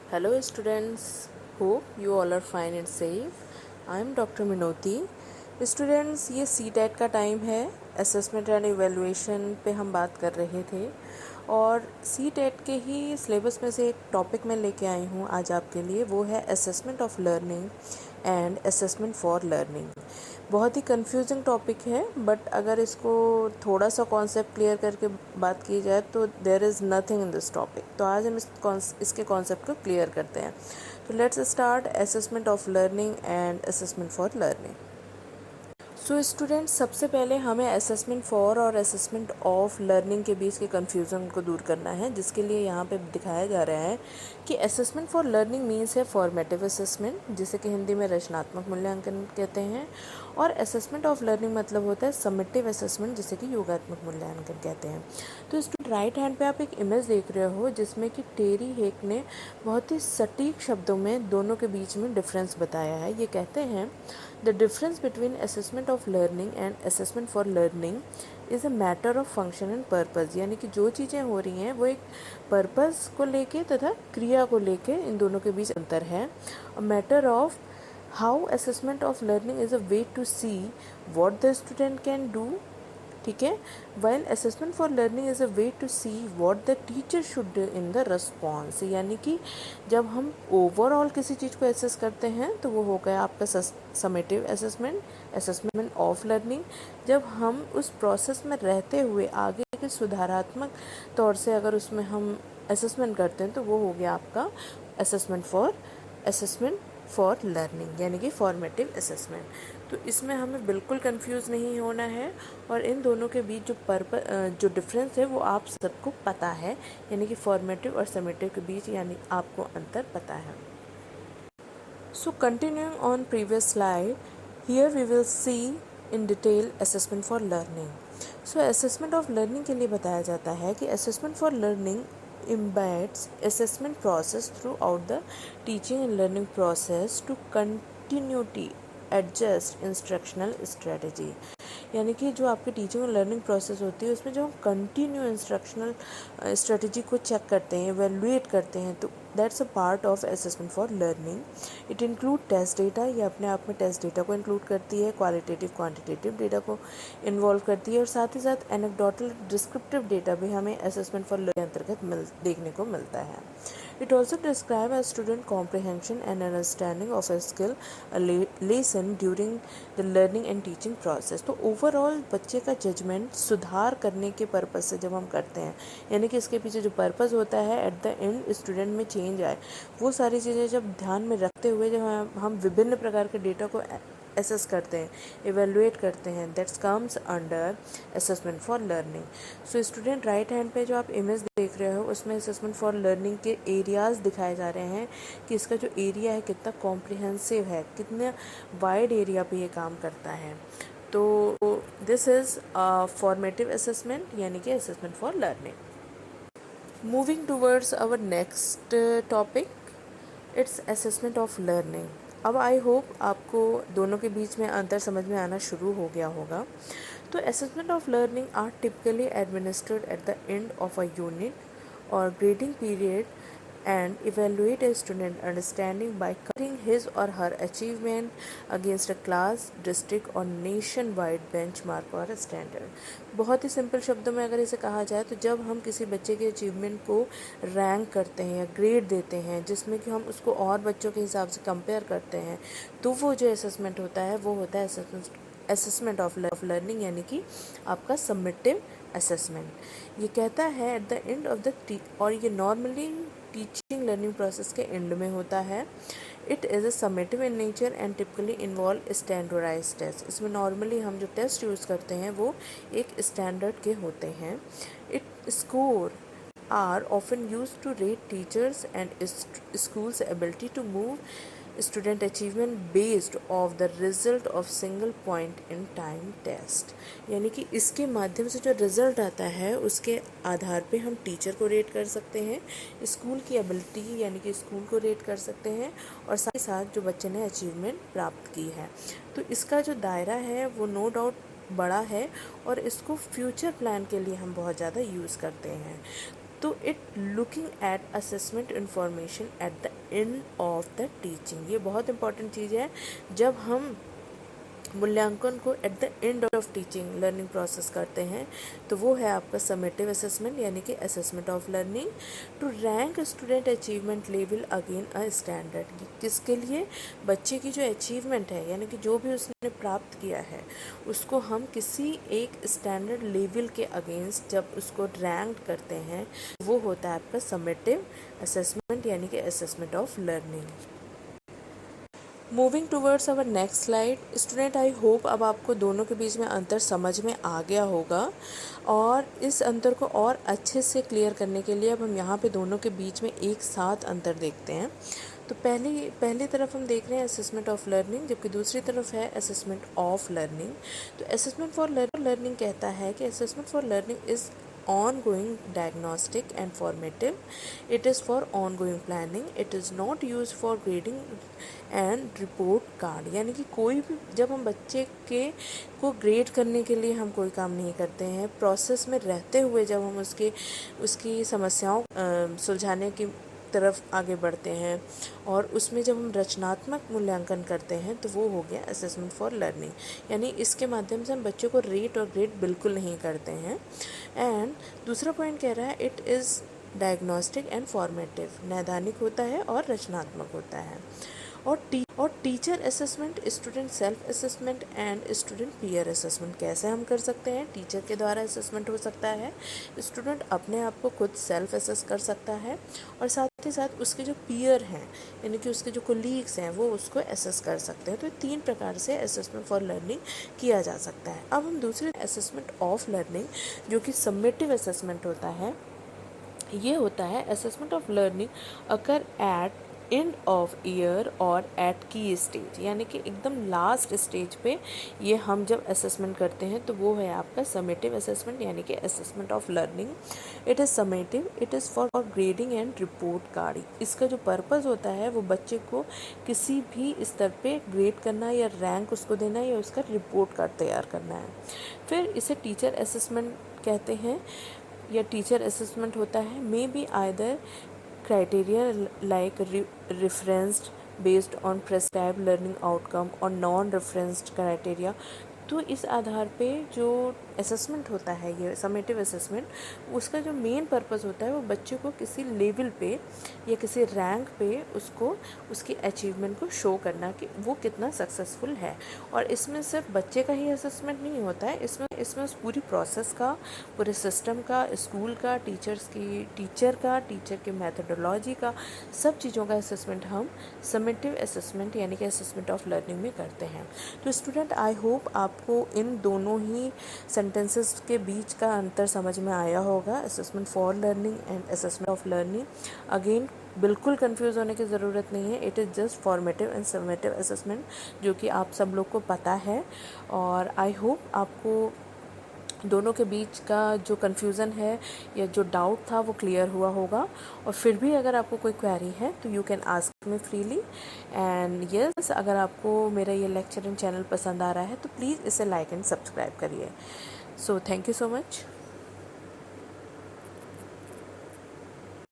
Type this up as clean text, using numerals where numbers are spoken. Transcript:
Hello students, hope you all are fine and safe. I am Dr. Minoti. Students ये C TET का time है, assessment and evaluation पे हम बात कर रहे थे और सी टेट के ही सिलेबस में से एक टॉपिक मैं लेके आई हूँ आज आपके लिए, वो है assessment of learning and assessment for learning. बहुत ही कंफ्यूजिंग टॉपिक है, बट अगर इसको थोड़ा सा कॉन्सेप्ट क्लियर करके बात की जाए तो there is nothing in this topic. तो आज हम इसके कॉन्सेप्ट को क्लियर करते हैं। तो let's start assessment of learning and assessment for learning. So students, सबसे पहले हमें असेसमेंट फॉर और असेसमेंट ऑफ लर्निंग के बीच के कन्फ्यूज़न को दूर करना है, जिसके लिए यहाँ पे दिखाया जा रहा है कि असेसमेंट फॉर लर्निंग मीन्स है फॉर्मेटिव असेसमेंट, जिसे कि हिंदी में रचनात्मक मूल्यांकन कहते हैं, और असेसमेंट ऑफ लर्निंग मतलब होता है समेटिव असेसमेंट, जिसे कि योगात्मक मूल्यांकन कहते हैं। तो स्टूडेंट, राइट हैंड पे आप एक इमेज देख रहे हो जिसमें कि टेरी हेक ने बहुत ही सटीक शब्दों में दोनों के बीच में डिफरेंस बताया है। ये कहते हैं the difference between assessment of learning and assessment for learning is a matter of function and purpose. यानी कि जो चीज़ें हो रही हैं वो एक पर्पज़ को लेके तथा क्रिया को लेके इन दोनों के बीच अंतर है। A matter of how assessment of learning is a way to see what the student can do, ठीक है, while assessment for learning is a way to see what the teacher should do in the response. यानी कि जब हम overall किसी चीज़ को assess करते हैं तो वो हो गया आपका summative assessment, assessment of learning. जब हम उस प्रोसेस में रहते हुए आगे के सुधारात्मक तौर से अगर उसमें हम असेसमेंट करते हैं तो वो हो गया आपका असेसमेंट फॉर लर्निंग, यानी कि फॉर्मेटिव असेसमेंट। तो इसमें हमें बिल्कुल कंफ्यूज नहीं होना है और इन दोनों के बीच जो डिफरेंस है वो आप सबको पता है, यानी कि फॉर्मेटिव और समेटिव के बीच यानी आपको अंतर पता है। So continuing on previous slide, here we will see in detail assessment for learning. So assessment of learning के लिए बताया जाता है कि assessment for learning embeds assessment process throughout the teaching and learning process to continuity adjust instructional strategy। यानी कि जो आपकी टीचिंग और लर्निंग प्रोसेस होती है उसमें जो हम कंटिन्यू इंस्ट्रक्शनल स्ट्रेटजी को चेक करते हैं, एवेलुएट करते हैं, तो that's a part of assessment for learning. It include test data, ये अपने आप में टेस्ट डेटा को इंक्लूड करती है, क्वालिटेटिव क्वांटिटेटिव डेटा को इन्वॉल्व करती है और साथ ही साथ एनेक्डोटल डिस्क्रिप्टिव डेटा भी हमें असेसमेंट फॉर लर्निंग के अंतर्गत देखने को मिलता है। It also describes a student comprehension and understanding of a skill, a lesson during the learning and teaching process। तो ओवरऑल बच्चे का जजमेंट सुधार करने के पर्पज़ से जब हम करते हैं, यानी कि इसके पीछे जो पर्पज़ होता है एट द एंड स्टूडेंट में चेंज आए, वो सारी चीज़ें जब ध्यान में रखते हुए जब हम विभिन्न प्रकार के डेटा को एसेस करते हैं, इवेलुएट करते हैं, that's comes under assessment for learning. So student, right hand पे जो आप इमेज देख रहे हो उसमें असेसमेंट फॉर लर्निंग के एरियाज़ दिखाए जा रहे हैं कि इसका जो एरिया है कितना कॉम्प्रिहेंसिव है, कितना वाइड एरिया पे ये काम करता है। तो दिस इज़ फॉर्मेटिव असेसमेंट, यानी कि assessment for learning. Moving towards our next topic, it's assessment of learning. अब आई होप आपको दोनों के बीच में अंतर समझ में आना शुरू हो गया होगा। तो assessment of learning are typically administered at the end of a unit और grading period and evaluate a student understanding by comparing his or her achievement against a class, district और nationwide benchmark और standard। बहुत ही simple शब्दों में अगर इसे कहा जाए तो जब हम किसी बच्चे के अचीवमेंट को रैंक करते हैं या ग्रेड देते हैं जिसमें कि हम उसको और बच्चों के हिसाब से कंपेयर करते हैं, तो वो जो असेसमेंट होता है वो होता है असेसमेंट ऑफ लर्निंग, यानी कि आपका सबमिटिव असेसमेंट। ये कहता है at the end of the और ये नॉर्मली टीचिंग लर्निंग प्रोसेस के एंड में होता है। It is a summative in nature and typically involve standardize test. इसमें नॉर्मली हम जो टेस्ट यूज़ करते हैं वो एक स्टैंडर्ड के होते हैं। It score are often used to rate teachers and schools' ability to move student achievement based of the result of single point in time test। यानी कि इसके माध्यम से जो रिज़ल्ट आता है उसके आधार पे हम टीचर को रेट कर सकते हैं, स्कूल की एबिलिटी यानी कि स्कूल को रेट कर सकते हैं और साथ ही साथ जो बच्चे ने अचीवमेंट प्राप्त की है। तो इसका जो दायरा है वो नो डाउट बड़ा है और इसको फ्यूचर प्लान के लिए हम बहुत ज़्यादा यूज़ करते हैं। तो it looking at assessment information at the end of the teaching, ये बहुत इंपॉर्टेंट चीज़ है। जब हम मूल्यांकन को eight the end of teaching learning process करते हैं तो वो है आपका समेटिव असेसमेंट यानी कि assessment of learning to rank student achievement level again a standard. किसके लिए? बच्चे की जो अचीवमेंट है यानी कि जो भी उसने प्राप्त किया है उसको हम किसी एक स्टैंडर्ड लेवल के अगेंस्ट जब उसको रैंक करते हैं वो होता है आपका समेटिव असेसमेंट यानी कि assessment of learning. Moving towards our next slide. Student I hope अब आपको दोनों के बीच में अंतर समझ में आ गया होगा और इस अंतर को और अच्छे से क्लियर करने के लिए अब हम यहाँ पे दोनों के बीच में एक साथ अंतर देखते हैं। तो पहली तरफ हम देख रहे हैं असेसमेंट ऑफ लर्निंग, जबकि दूसरी तरफ है असेसमेंट ऑफ लर्निंग। तो असेसमेंट फॉर लर्निंग कहता है कि assessment for learning is ongoing diagnostic and formative. It is for ongoing planning. It is not used for grading and report card. यानी कि कोई भी जब हम बच्चे के को ग्रेड करने के लिए हम कोई काम नहीं करते हैं, प्रोसेस में रहते हुए जब हम उसकी समस्याओं सुलझाने की तरफ आगे बढ़ते हैं और उसमें जब हम रचनात्मक मूल्यांकन करते हैं तो वो हो गया असेसमेंट फॉर लर्निंग। यानी इसके माध्यम से हम बच्चों को रेट और ग्रेड बिल्कुल नहीं करते हैं। एंड दूसरा पॉइंट कह रहा है it is diagnostic and formative, नैदानिक होता है और रचनात्मक होता है। और teacher assessment, student self assessment and student peer assessment कैसे हम कर सकते हैं? टीचर के द्वारा असेसमेंट हो सकता है, स्टूडेंट अपने आप को खुद सेल्फ असेस कर सकता है और साथ ही साथ उसके जो पीयर हैं यानी कि उसके जो कोलीग्स हैं वो उसको असेस कर सकते हैं। तो 3 प्रकार से असेसमेंट फॉर लर्निंग किया जा सकता है। अब हम दूसरे असेसमेंट ऑफ लर्निंग जो कि समेटिव असेसमेंट होता है, ये होता है assessment of learning occur at end of year और एट की स्टेज, यानी कि एकदम लास्ट स्टेज पे ये हम जब असेसमेंट करते हैं तो वो है आपका समेटिव असेसमेंट यानी कि assessment of learning. It is summative, it is for grading and report card. इसका जो पर्पज़ होता है वो बच्चे को किसी भी स्तर पे ग्रेड करना या रैंक उसको देना या उसका रिपोर्ट कार्ड तैयार करना है। फिर इसे टीचर असेसमेंट कहते हैं या टीचर असेसमेंट होता है। May be either criteria like referenced based on prescribed learning outcome और non-referenced criteria। तो इस आधार पे जो असेसमेंट होता है ये समेटिव असेसमेंट, उसका जो मेन पर्पस होता है वो बच्चे को किसी लेवल पे या किसी रैंक पे उसको उसकी अचीवमेंट को शो करना कि वो कितना सक्सेसफुल है। और इसमें सिर्फ बच्चे का ही असेसमेंट नहीं होता है, इसमें उस पूरी प्रोसेस का, पूरे सिस्टम का, स्कूल का, टीचर के मैथडोलॉजी का, सब चीज़ों का असेसमेंट हम समेटिव असेसमेंट यानी कि असेसमेंट ऑफ लर्निंग में करते हैं। तो स्टूडेंट आई होप आपको इन दोनों ही सेंटेंसेस के बीच का अंतर समझ में आया होगा, assessment for learning and assessment of learning. Again बिल्कुल कंफ्यूज होने की ज़रूरत नहीं है, it is just formative and summative assessment जो कि आप सब लोग को पता है। और आई होप आपको दोनों के बीच का जो कन्फ्यूज़न है या जो डाउट था वो क्लियर हुआ होगा। और फिर भी अगर आपको कोई क्वेरी है तो you can ask me freely. And yes, अगर आपको मेरा ये लेक्चर एंड चैनल पसंद आ रहा है तो प्लीज़ इसे लाइक एंड सब्सक्राइब करिए। So thank you so much.